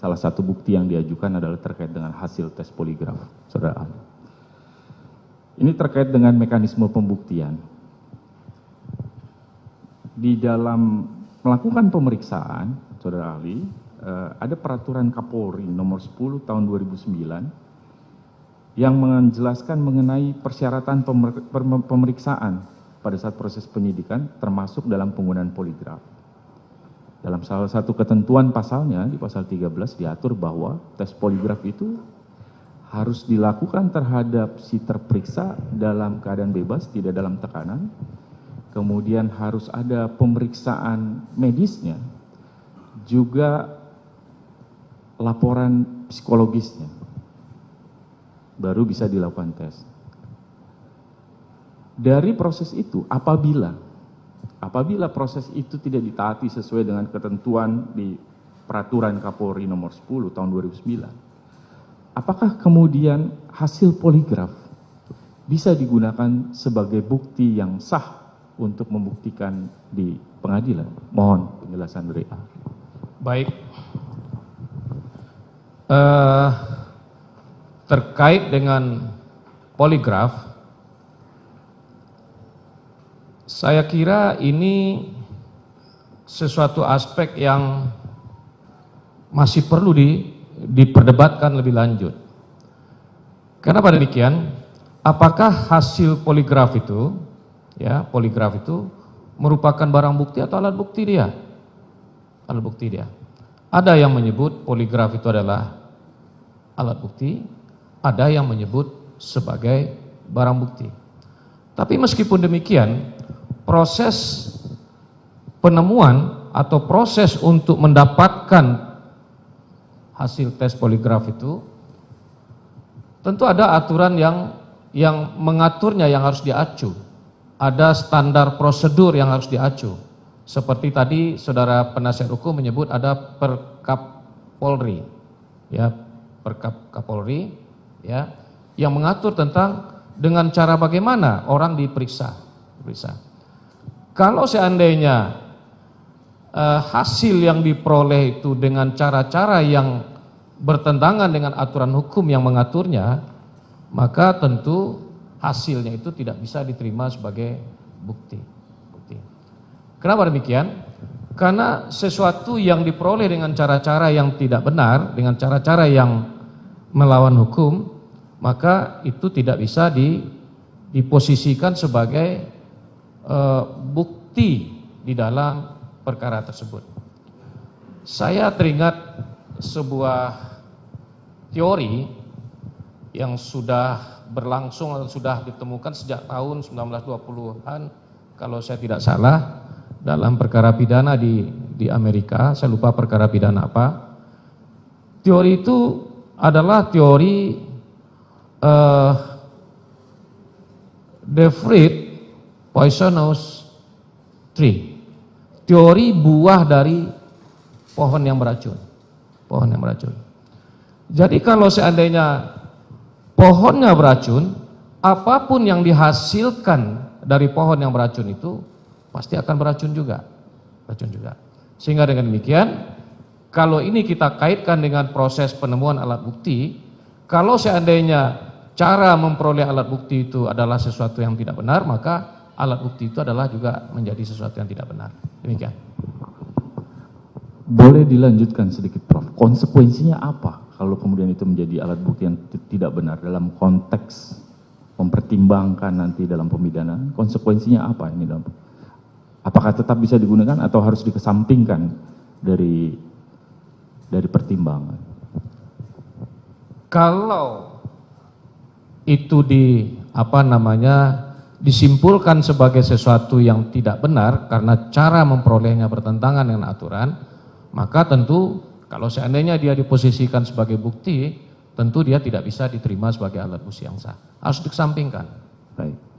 salah satu bukti yang diajukan adalah terkait dengan hasil tes poligraf, saudara ahli. Ini terkait dengan mekanisme pembuktian. Di dalam melakukan pemeriksaan, saudara ahli, ada peraturan Kapolri nomor 10 tahun 2009 yang menjelaskan mengenai persyaratan pemeriksaan pada saat proses penyidikan, termasuk dalam penggunaan poligraf. Dalam salah satu ketentuan pasalnya, di pasal 13 diatur bahwa tes poligraf itu harus dilakukan terhadap si terperiksa dalam keadaan bebas, tidak dalam tekanan. Kemudian harus ada pemeriksaan medisnya, juga laporan psikologisnya, baru bisa dilakukan tes. Dari proses itu, apabila proses itu tidak ditaati sesuai dengan ketentuan di peraturan Kapolri nomor 10 tahun 2009, apakah kemudian hasil poligraf bisa digunakan sebagai bukti yang sah untuk membuktikan di pengadilan? Mohon penjelasan dari ahli. Baik. Terkait dengan poligraf, saya kira ini sesuatu aspek yang masih perlu diperdebatkan lebih lanjut. Kenapa demikian? Apakah hasil poligraf itu, poligraf itu merupakan barang bukti atau alat bukti dia? Alat bukti dia. Ada yang menyebut poligraf itu adalah alat bukti, ada yang menyebut sebagai barang bukti. Tapi meskipun demikian, proses penemuan atau proses untuk mendapatkan hasil tes poligraf itu tentu ada aturan yang mengaturnya, yang harus diacu. Ada standar prosedur yang harus diacu. Seperti tadi saudara penasihat hukum menyebut ada Perkap Polri, Perkap Kapolri, yang mengatur tentang dengan cara bagaimana orang diperiksa. Kalau seandainya hasil yang diperoleh itu dengan cara-cara yang bertentangan dengan aturan hukum yang mengaturnya, maka tentu hasilnya itu tidak bisa diterima sebagai bukti. Kenapa demikian? Karena sesuatu yang diperoleh dengan cara-cara yang tidak benar, dengan cara-cara yang melawan hukum, maka itu tidak bisa diposisikan sebagai bukti di dalam perkara tersebut. Saya teringat sebuah teori yang sudah berlangsung atau sudah ditemukan sejak tahun 1920-an kalau saya tidak salah, dalam perkara pidana di Amerika. Saya lupa perkara pidana apa. Teori itu adalah teori the fruit poisonous tree, teori buah dari pohon yang beracun. Jadi kalau seandainya pohonnya beracun, apapun yang dihasilkan dari pohon yang beracun itu pasti akan beracun juga. Sehingga dengan demikian, kalau ini kita kaitkan dengan proses penemuan alat bukti, kalau seandainya cara memperoleh alat bukti itu adalah sesuatu yang tidak benar, maka alat bukti itu adalah juga menjadi sesuatu yang tidak benar. Demikian. Boleh dilanjutkan sedikit, Prof. Konsekuensinya apa kalau kemudian itu menjadi alat bukti yang tidak benar dalam konteks mempertimbangkan nanti dalam pemidanaan? Konsekuensinya apa ini, Dok? Apakah tetap bisa digunakan atau harus dikesampingkan dari pertimbangan? Kalau itu disimpulkan sebagai sesuatu yang tidak benar karena cara memperolehnya bertentangan dengan aturan, maka tentu kalau seandainya dia diposisikan sebagai bukti, tentu dia tidak bisa diterima sebagai alat bukti yang sah. Harus dikesampingkan. Baik.